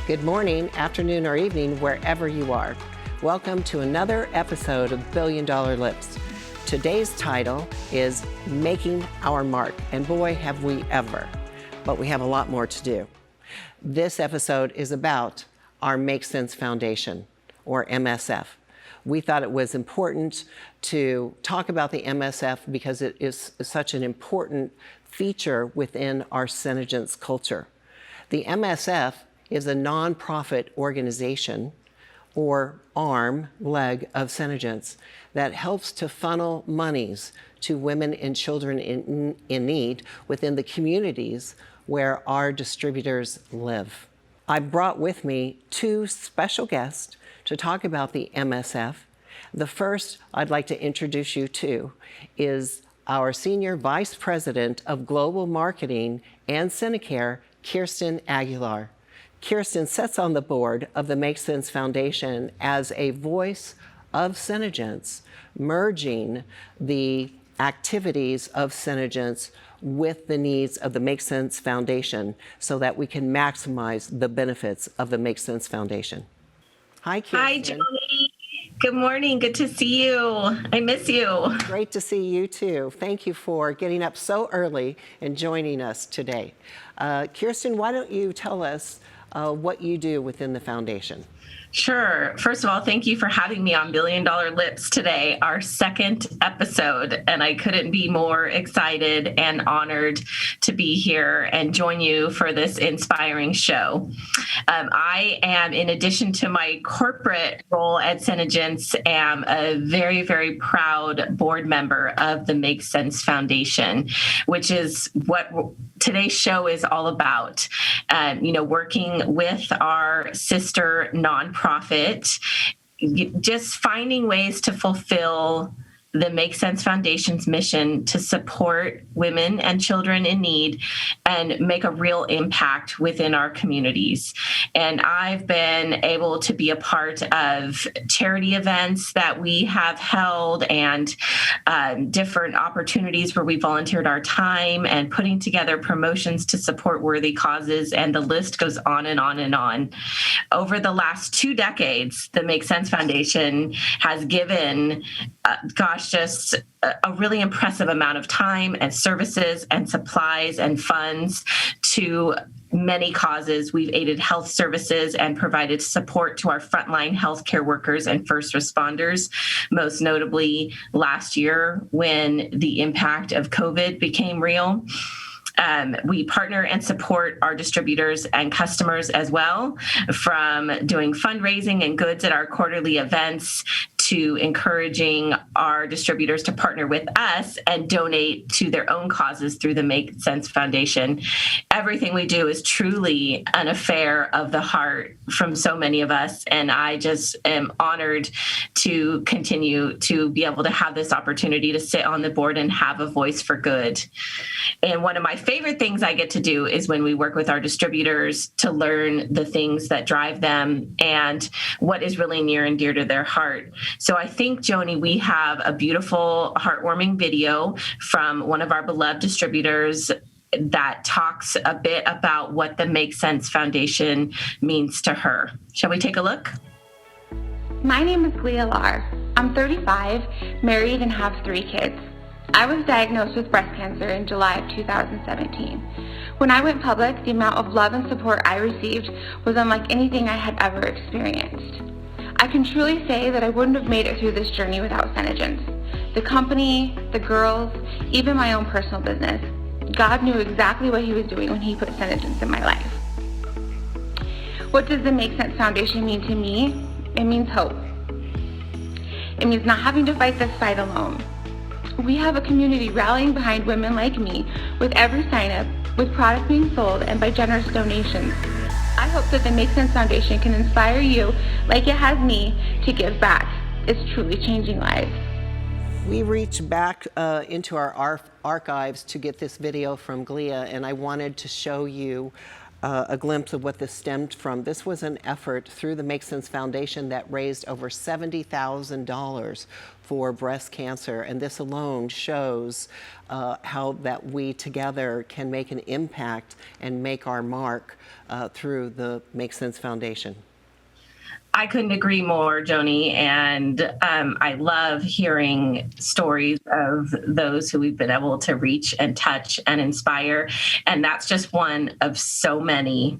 Good morning, afternoon, or evening, wherever you are. Welcome to another episode of Billion Dollar Lips. Today's title is Making Our Mark, and boy, have we ever. But we have a lot more to do. This episode is about our Make Sense Foundation, or MSF. We thought it was important to talk about the MSF because it is such an important feature within our SeneGence culture. The MSF is a nonprofit organization or arm, leg of SeneGence that helps to funnel monies to women and children in need within the communities where our distributors live. I brought with me two special guests to talk about the MSF. The first I'd like to introduce you to is our Senior Vice President of Global Marketing and SeneCare, Kirsten Aguilar. Kirsten sits on the board of the Make Sense Foundation as a voice of SeneGence, merging the activities of SeneGence with the needs of the Make Sense Foundation so that we can maximize the benefits of the Make Sense Foundation. Hi, Kirsten. Hi, Joni. Good morning. Good to see you. I miss you. Great to see you too. Thank you for getting up so early and joining us today. Kirsten, why don't you tell us what you do within the foundation? Sure. First of all, thank you for having me on Billion Dollar Lips today, our second episode. And I couldn't be more excited and honored to be here and join you for this inspiring show. I am, in addition to my corporate role at SeneGence, am a very, very proud board member of the Make Sense Foundation, which is what today's show is all about. Working with our sister nonprofit, just finding ways to fulfill the Make Sense Foundation's mission to support women and children in need and make a real impact within our communities. And I've been able to be a part of charity events that we have held and different opportunities where we volunteered our time and putting together promotions to support worthy causes. And the list goes on and on and on. Over the last 2 decades, the Make Sense Foundation has given, just a really impressive amount of time and services and supplies and funds to many causes. We've aided health services and provided support to our frontline healthcare workers and first responders, most notably last year when the impact of COVID became real. We partner and support our distributors and customers as well, from doing fundraising and goods at our quarterly events to encouraging our distributors to partner with us and donate to their own causes through the Make Sense Foundation. Everything we do is truly an affair of the heart from so many of us, and I just am honored to continue to be able to have this opportunity to sit on the board and have a voice for good. And one of my favorite things I get to do is when we work with our distributors to learn the things that drive them and what is really near and dear to their heart. So I think, Joni, we have a beautiful, heartwarming video from one of our beloved distributors that talks a bit about what the Make Sense Foundation means to her. Shall we take a look? My name is Aguilar. I'm 35, married, and have 3 kids. I was diagnosed with breast cancer in July of 2017. When I went public, the amount of love and support I received was unlike anything I had ever experienced. I can truly say that I wouldn't have made it through this journey without SeneGence. The company, the girls, even my own personal business. God knew exactly what he was doing when he put SeneGence in my life. What does the Make Sense Foundation mean to me? It means hope. It means not having to fight this fight alone. We have a community rallying behind women like me with every sign-up, with product being sold, and by generous donations. I hope that the Make Sense Foundation can inspire you, like it has me, to give back. It's truly changing lives. We reached back into our archives to get this video from Glia, and I wanted to show you a glimpse of what this stemmed from. This was an effort through the Make Sense Foundation that raised over $70,000 for breast cancer, and this alone shows how that we together can make an impact and make our mark through the Make Sense Foundation. I couldn't agree more, Joni. And I love hearing stories of those who we've been able to reach and touch and inspire. And that's just one of so many.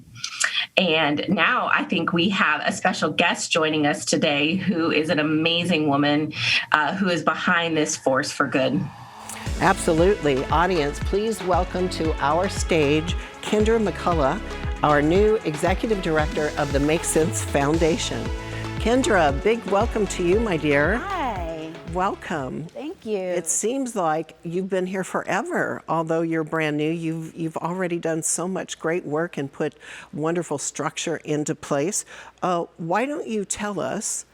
And now I think we have a special guest joining us today who is an amazing woman who is behind this force for good. Absolutely. Audience, please welcome to our stage Kendra McCulloch, our new Executive Director of the Make Sense Foundation. Kendra, big welcome to you, my dear. Hi. Welcome. Thank you. It seems like you've been here forever, although you're brand new. You've already done so much great work and put wonderful structure into place. Why don't you tell us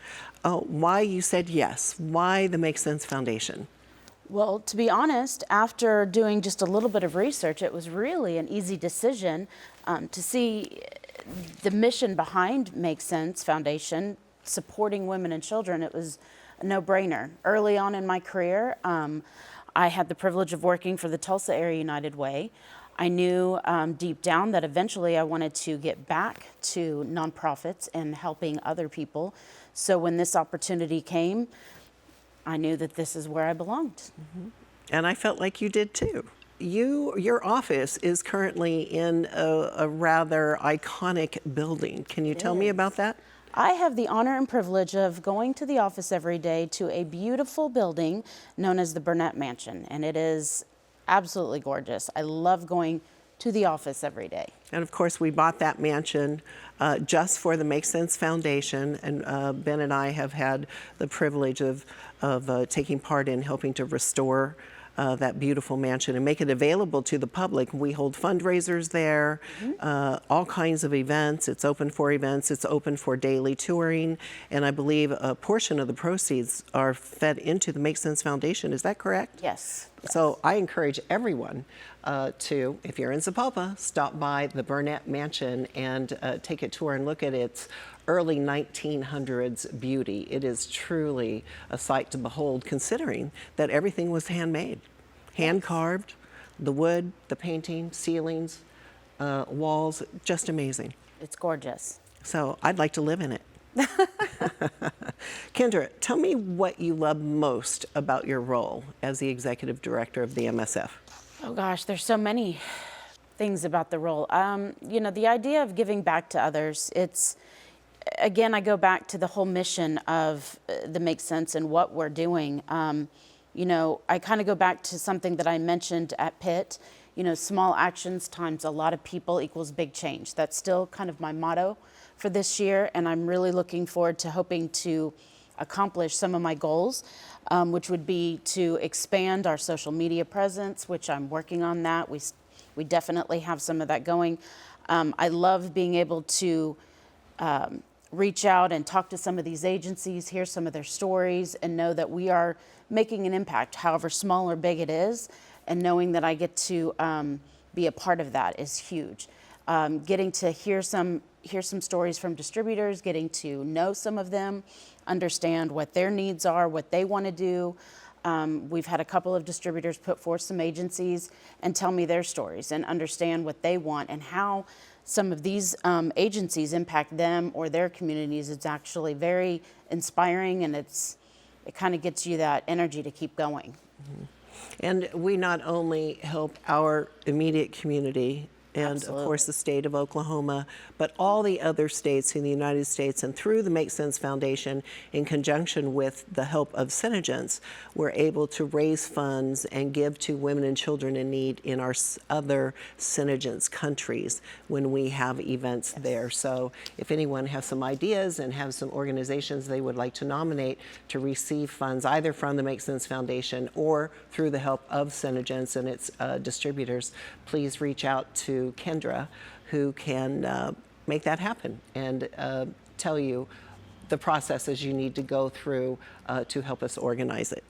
why you said yes? Why the Make Sense Foundation? Well, to be honest, after doing just a little bit of research, it was really an easy decision to see the mission behind Make Sense Foundation, supporting women and children. It was a no-brainer. Early on in my career, I had the privilege of working for the Tulsa Area United Way. I knew deep down that eventually I wanted to get back to nonprofits and helping other people. So when this opportunity came, I knew that this is where I belonged. Mm-hmm. And I felt like you did too. Your office is currently in a rather iconic building. Can you tell me about that? I have the honor and privilege of going to the office every day to a beautiful building known as the Burnett Mansion, and it is absolutely gorgeous. I love going to the office every day. And of course, we bought that mansion just for the Make Sense Foundation, and Ben and I have had the privilege of taking part in helping to restore that beautiful mansion and make it available to the public. We hold fundraisers there, all kinds of events. It's open for events. It's open for daily touring. And I believe a portion of the proceeds are fed into the Make Sense Foundation. Is that correct? Yes. So I encourage everyone to, if you're in Zapalpa, stop by the Burnett Mansion and take a tour and look at its early 1900s beauty. It is truly a sight to behold, considering that everything was handmade, hand carved, the wood, the painting, ceilings, walls, just amazing. It's gorgeous. So I'd like to live in it. Kendra, tell me what you love most about your role as the Executive Director of the MSF. Oh gosh, there's so many things about the role. You know, the idea of giving back to others, it's, again, I go back to the whole mission of the Make Sense and what we're doing. You know, I kind of go back to something that I mentioned at Pitt, you know, small actions times a lot of people equals big change. That's still kind of my motto for this year, and I'm really looking forward to hoping to accomplish some of my goals, which would be to expand our social media presence, which I'm working on that. We definitely have some of that going. I love being able to reach out and talk to some of these agencies, hear some of their stories, and know that we are making an impact, however small or big it is, and knowing that I get to be a part of that is huge. Getting to hear some stories from distributors, getting to know some of them, understand what their needs are, what they want to do. We've had a couple of distributors put forth some agencies and tell me their stories and understand what they want and how some of these agencies impact them or their communities. It's actually very inspiring, and it kind of gets you that energy to keep going. Mm-hmm. And we not only help our immediate community and Absolutely. Of course the state of Oklahoma, but all the other states in the United States, and through the Make Sense Foundation, in conjunction with the help of SeneGence, we're able to raise funds and give to women and children in need in our other SeneGence countries when we have events there. So if anyone has some ideas and have some organizations they would like to nominate to receive funds either from the Make Sense Foundation or through the help of SeneGence and its distributors, please reach out to Kendra, who can make that happen and tell you the processes you need to go through to help us organize it.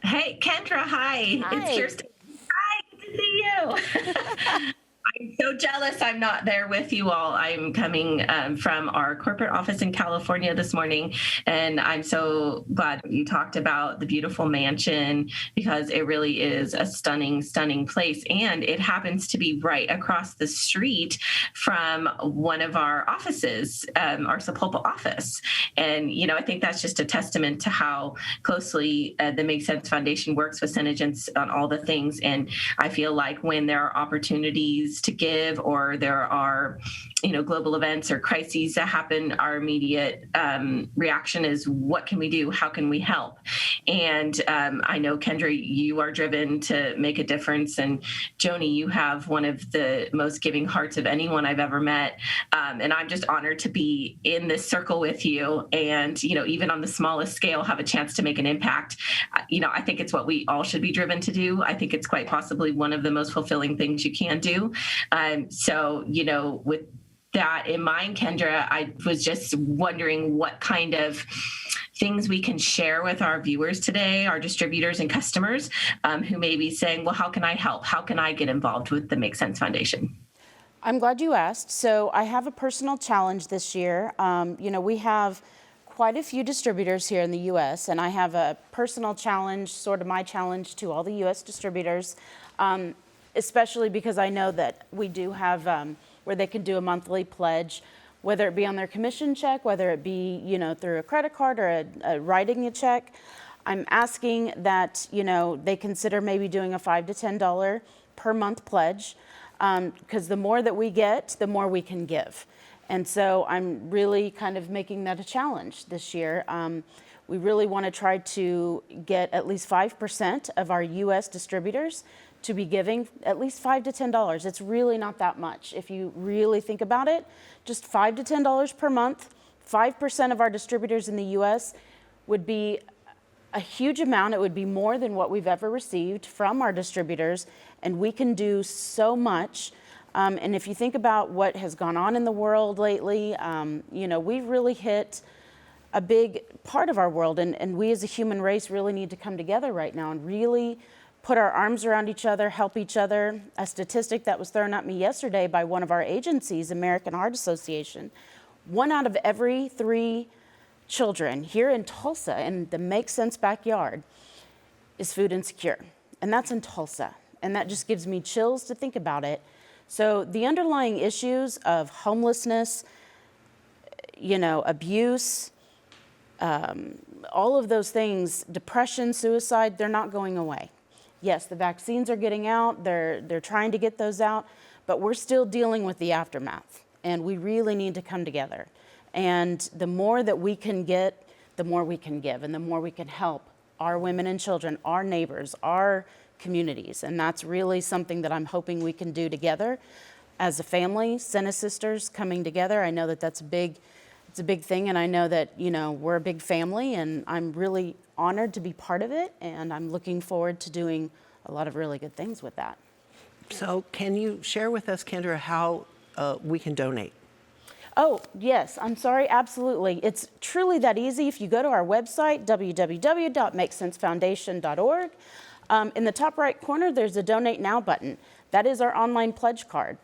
Hey, Kendra, hi. Hi. It's Kirsten. Hi, good to see you. I'm so jealous I'm not there with you all. I'm coming from our corporate office in California this morning, and I'm so glad that you talked about the beautiful mansion, because it really is a stunning, stunning place. And it happens to be right across the street from one of our offices, our Sepulpa office. And, I think that's just a testament to how closely the Make Sense Foundation works with SeneGence on all the things. And I feel like when there are opportunities to give, or there are, global events or crises that happen, our immediate reaction is, what can we do? How can we help? And I know, Kendra, you are driven to make a difference. And Joni, you have one of the most giving hearts of anyone I've ever met. And I'm just honored to be in this circle with you. And, even on the smallest scale, have a chance to make an impact. I think it's what we all should be driven to do. I think it's quite possibly one of the most fulfilling things you can do. So, with that in mind, Kendra, I was just wondering what kind of things we can share with our viewers today, our distributors and customers who may be saying, well, how can I help? How can I get involved with the Make Sense Foundation? I'm glad you asked. So I have a personal challenge this year. We have quite a few distributors here in the U.S., and I have a personal challenge, sort of my challenge to all the U.S. distributors, especially because I know that we do have where they can do a monthly pledge, whether it be on their commission check, whether it be, through a credit card or writing a check. I'm asking that, they consider maybe doing a $5 to $10 per month pledge, because the more that we get, the more we can give. And so I'm really kind of making that a challenge this year. We really want to try to get at least 5% of our U.S. distributors to be giving at least $5 to $10. It's really not that much. If you really think about it, just $5 to $10 per month, 5% of our distributors in the U.S. would be a huge amount. It would be more than what we've ever received from our distributors, and we can do so much. And if you think about what has gone on in the world lately, we've really hit a big part of our world, and we as a human race really need to come together right now and really put our arms around each other, help each other. A statistic that was thrown at me yesterday by one of our agencies, American Heart Association, 1 out of every 3 children here in Tulsa, in the Make Sense backyard, is food insecure. And that's in Tulsa. And that just gives me chills to think about it. So the underlying issues of homelessness, abuse, all of those things, depression, suicide, they're not going away. Yes, the vaccines are getting out, they're trying to get those out, but we're still dealing with the aftermath, and we really need to come together. And the more that we can get, the more we can give, and the more we can help our women and children, our neighbors, our communities. And that's really something that I'm hoping we can do together as a family, Sene Sisters coming together. I know that it's a big thing, and I know that, we're a big family, and I'm really honored to be part of it, and I'm looking forward to doing a lot of really good things with that. So can you share with us, Kendra, how we can donate? Oh, yes, I'm sorry, absolutely. It's truly that easy. If you go to our website, www.makesensefoundation.org, in the top right corner, there's a Donate Now button. That is our online pledge card.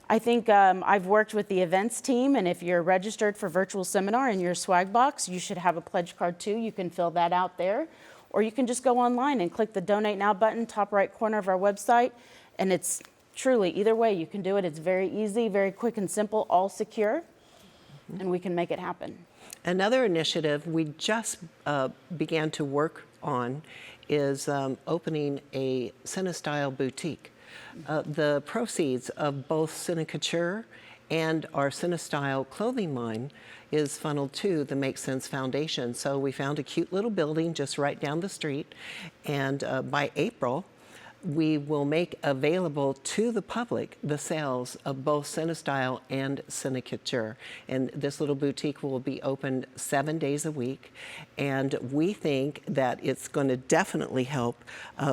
I think I've worked with the events team, and if you're registered for virtual seminar in your swag box, you should have a pledge card too. You can fill that out there, or you can just go online and click the Donate Now button, top right corner of our website, and it's truly, either way, you can do it. It's very easy, very quick and simple, all secure, and we can make it happen. Another initiative we just began to work on is opening a Sene-style boutique. The proceeds of both SeneCare and our Sene-style clothing line is funneled to the Make Sense Foundation. So we found a cute little building just right down the street, and by April, we will make available to the public the sales of both Sene-style and SeneCare. And this little boutique will be open 7 days a week. And we think that it's going to definitely help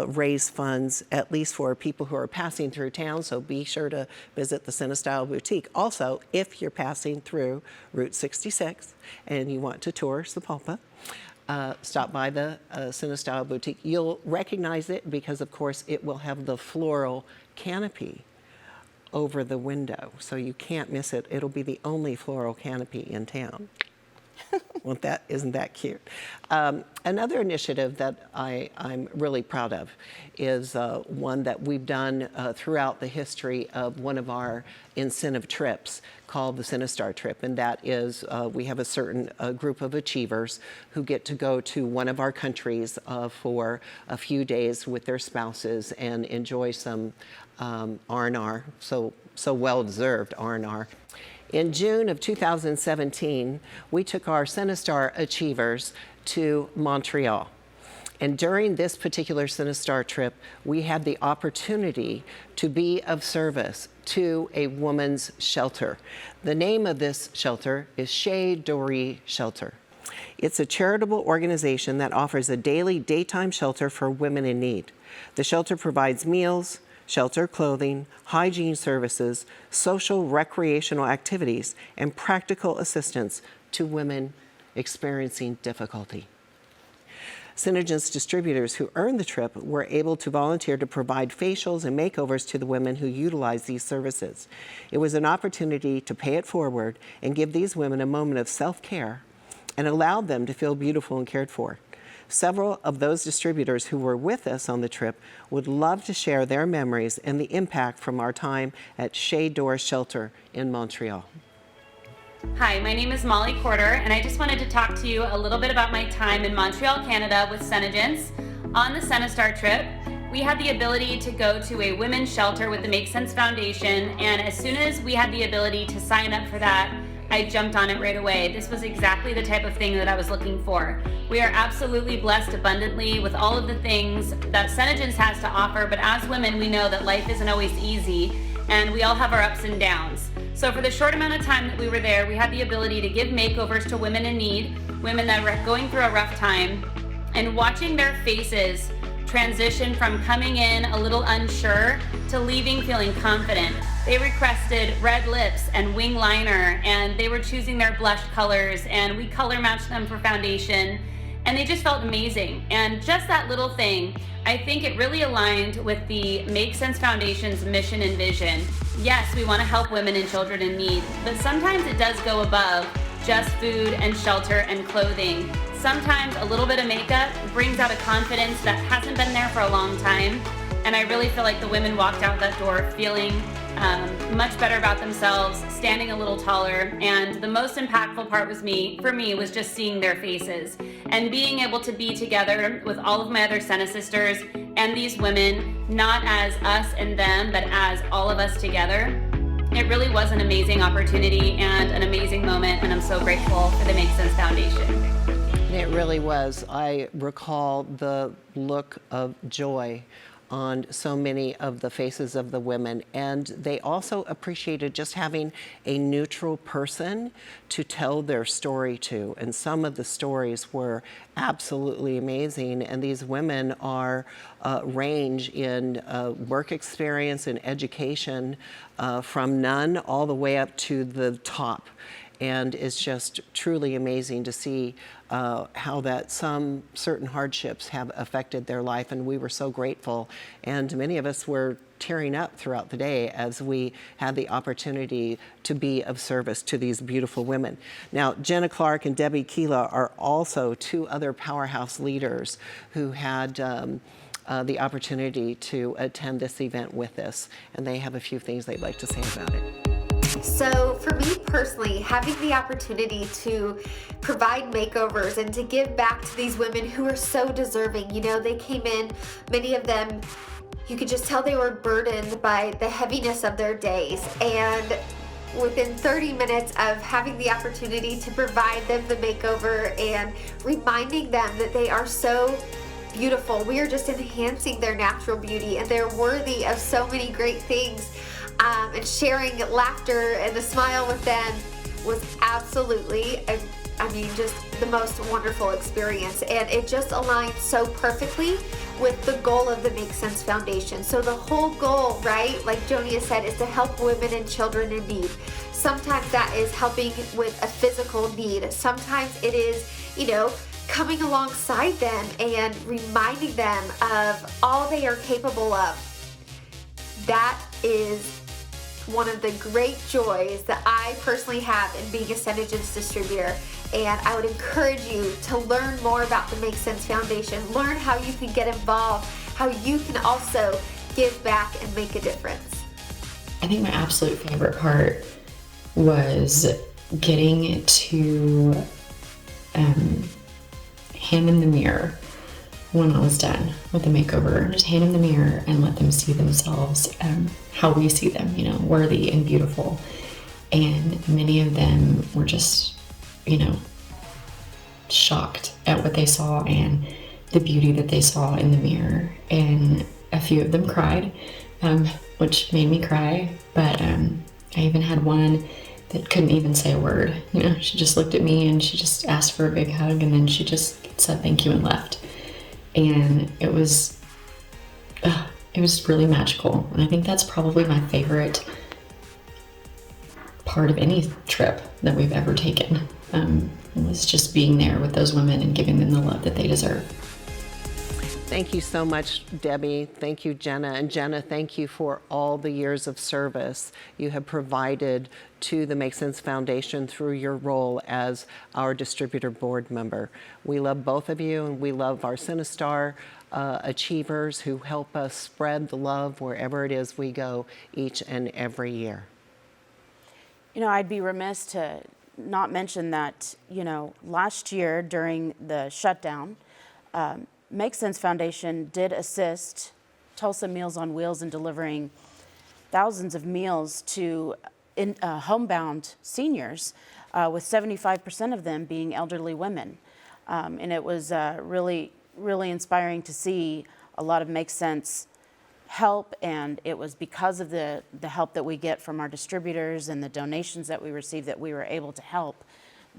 raise funds, at least for people who are passing through town. So be sure to visit the Sene-style boutique. Also, if you're passing through Route 66 and you want to tour Sepulpa, stop by the Sene-style boutique. You'll recognize it because, of course, it will have the floral canopy over the window, so you can't miss it. It'll be the only floral canopy in town. Well, isn't that cute? Another initiative that I'm really proud of is one that we've done throughout the history of one of our incentive trips called the SeneStar trip, and that is we have a certain group of achievers who get to go to one of our countries for a few days with their spouses and enjoy some R&R, so well-deserved R&R. In June of 2017, we took our SeneStar achievers to Montreal. And during this particular SeneStar trip, we had the opportunity to be of service to a woman's shelter. The name of this shelter is Chez Doree Shelter. It's a charitable organization that offers a daily daytime shelter for women in need. The shelter provides meals, shelter, clothing, hygiene services, social recreational activities, and practical assistance to women experiencing difficulty. SeneGence distributors who earned the trip were able to volunteer to provide facials and makeovers to the women who utilize these services. It was an opportunity to pay it forward and give these women a moment of self-care and allowed them to feel beautiful and cared for. Several of those distributors who were with us on the trip would love to share their memories and the impact from our time at Chez Doree Shelter in Montreal. Hi, my name is Molly Corder, and I just wanted to talk to you a little bit about my time in Montreal, Canada with SeneGence. On the SeneStar trip, we had the ability to go to a women's shelter with the Make Sense Foundation, and as soon as we had the ability to sign up for that, I jumped on it right away. This was exactly the type of thing that I was looking for. We are absolutely blessed abundantly with all of the things that SeneGence has to offer, but as women, we know that life isn't always easy, and we all have our ups and downs. So for the short amount of time that we were there, we had the ability to give makeovers to women in need, women that were going through a rough time, and watching their faces transition from coming in a little unsure to leaving feeling confident. They requested red lips and wing liner, and they were choosing their blush colors, and we color matched them for foundation, and they just felt amazing. And just that little thing, I think it really aligned with the Make Sense Foundation's mission and vision. Yes, we want to help women and children in need, but sometimes it does go above just food and shelter and clothing. Sometimes a little bit of makeup brings out a confidence that hasn't been there for a long time, and I really feel like the women walked out that door feeling much better about themselves, standing a little taller, and the most impactful part for me was just seeing their faces and being able to be together with all of my other Sene sisters and these women, not as us and them, but as all of us together. It really was an amazing opportunity and an amazing moment, and I'm so grateful for the Make Sense Foundation. It really was. I recall the look of joy on so many of the faces of the women, and they also appreciated just having a neutral person to tell their story to, and some of the stories were absolutely amazing, and these women are range in work experience and education from none all the way up to the top. And it's just truly amazing to see how that some certain hardships have affected their life, and we were so grateful. And many of us were tearing up throughout the day as we had the opportunity to be of service to these beautiful women. Now, Jenna Clark and Debbie Keela are also two other powerhouse leaders who had the opportunity to attend this event with us, and they have a few things they'd like to say about it. So for me personally, having the opportunity to provide makeovers and to give back to these women who are so deserving, you know, they came in, many of them, you could just tell they were burdened by the heaviness of their days, and within 30 minutes of having the opportunity to provide them the makeover and reminding them that they are so beautiful, we are just enhancing their natural beauty and they're worthy of so many great things. And sharing laughter and the smile with them was absolutely, just the most wonderful experience. And it just aligns so perfectly with the goal of the Make Sense Foundation. So the whole goal, right, like Joni has said, is to help women and children in need. Sometimes that is helping with a physical need. Sometimes it is, coming alongside them and reminding them of all they are capable of. That is one of the great joys that I personally have in being a SeneGence distributor. And I would encourage you to learn more about the Make Sense Foundation, learn how you can get involved, how you can also give back and make a difference. I think my absolute favorite part was getting to hand them the mirror when I was done with the makeover. Just hand them the mirror and let them see themselves how we see them, worthy and beautiful. And many of them were just, shocked at what they saw and the beauty that they saw in the mirror. And a few of them cried, which made me cry. But I even had one that couldn't even say a word. She just looked at me and she just asked for a big hug, and then she just said thank you and left. And it was really magical. And I think that's probably my favorite part of any trip that we've ever taken. Was just being there with those women and giving them the love that they deserve. Thank you so much, Debbie. Thank you, Jenna. And Jenna, thank you for all the years of service you have provided to the Make Sense Foundation through your role as our distributor board member. We love both of you, and we love our CineStar achievers who help us spread the love wherever it is we go each and every year. I'd be remiss to not mention that, last year during the shutdown, Make Sense Foundation did assist Tulsa Meals on Wheels in delivering thousands of meals to homebound seniors, with 75% of them being elderly women. And it was really, really inspiring to see a lot of Make Sense help, and it was because of the help that we get from our distributors and the donations that we receive that we were able to help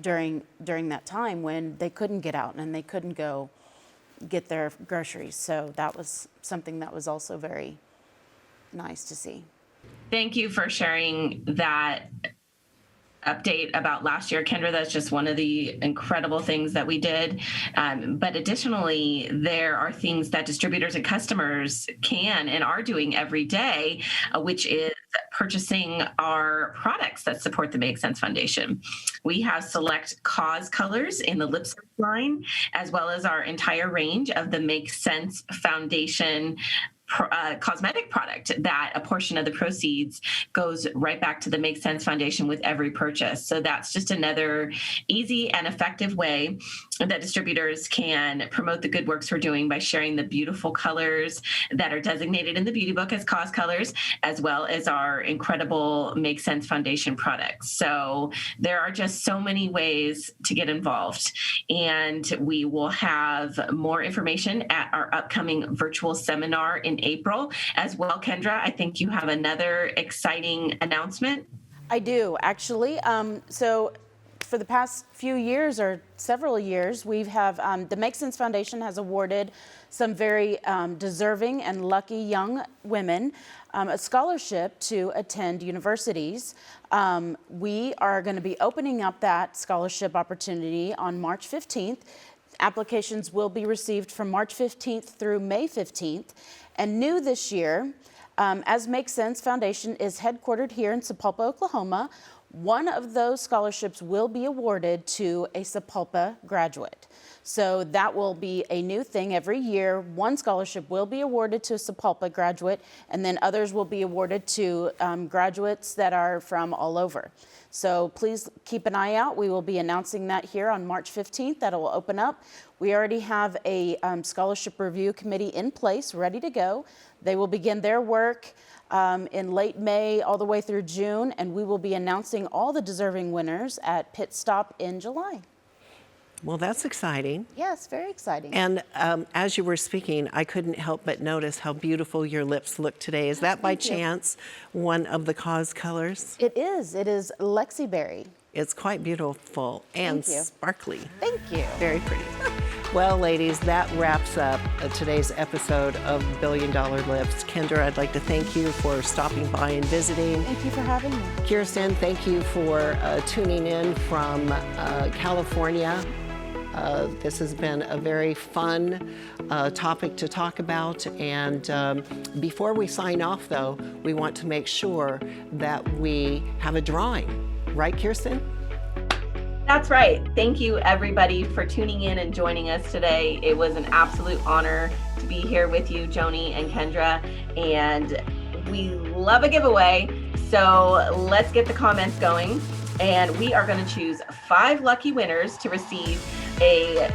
during that time when they couldn't get out and they couldn't go get their groceries. So that was something that was also very nice to see. Thank you for sharing that update about last year, Kendra. That's just one of the incredible things that we did. But additionally, there are things that distributors and customers can and are doing every day, which is purchasing our products that support the Make Sense Foundation. We have select cause colors in the lipstick line, as well as our entire range of the Make Sense Foundation cosmetic product that a portion of the proceeds goes right back to the Make Sense Foundation with every purchase. So that's just another easy and effective way that distributors can promote the good works we're doing by sharing the beautiful colors that are designated in the beauty book as cause colors, as well as our incredible Make Sense Foundation products. So there are just so many ways to get involved. And we will have more information at our upcoming virtual seminar in April as well. Kendra, I think you have another exciting announcement. I do, actually. So for the past few years or several years, we have the Make Sense Foundation has awarded some very deserving and lucky young women a scholarship to attend universities. We are going to be opening up that scholarship opportunity on March 15th. Applications will be received from March 15th through May 15th. And new this year, as Make Sense Foundation is headquartered here in Sapulpa, Oklahoma, one of those scholarships will be awarded to a Sapulpa graduate. So that will be a new thing every year. One scholarship will be awarded to a Sapulpa graduate, and then others will be awarded to graduates that are from all over. So please keep an eye out. We will be announcing that here on March 15th. That will open up. We already have a scholarship review committee in place, ready to go. They will begin their work in late May all the way through June, and we will be announcing all the deserving winners at Pit Stop in July. Well, that's exciting. Yes, very exciting. And as you were speaking, I couldn't help but notice how beautiful your lips look today. Is that by chance one of the cause colors? It is. It is Lexi Berry. It's quite beautiful and sparkly. Thank you. Very pretty. Well, ladies, that wraps up today's episode of Billion Dollar Lips. Kendra, I'd like to thank you for stopping by and visiting. Thank you for having me. Kirsten, thank you for tuning in from California. This has been a very fun topic to talk about. And before we sign off, though, we want to make sure that we have a drawing. Right, Kirsten? That's right. Thank you, everybody, for tuning in and joining us today. It was an absolute honor to be here with you, Joni and Kendra. And we love a giveaway. So let's get the comments going. And we are going to choose 5 lucky winners to receive a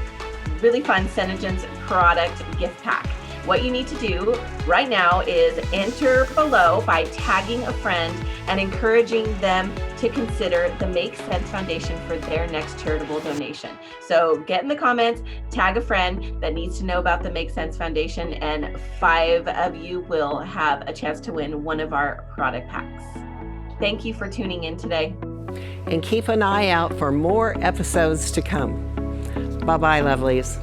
really fun SeneGence product gift pack. What you need to do right now is enter below by tagging a friend and encouraging them to consider the Make Sense Foundation for their next charitable donation. So get in the comments, tag a friend that needs to know about the Make Sense Foundation, and 5 of you will have a chance to win one of our product packs. Thank you for tuning in today. And keep an eye out for more episodes to come. Bye-bye, lovelies.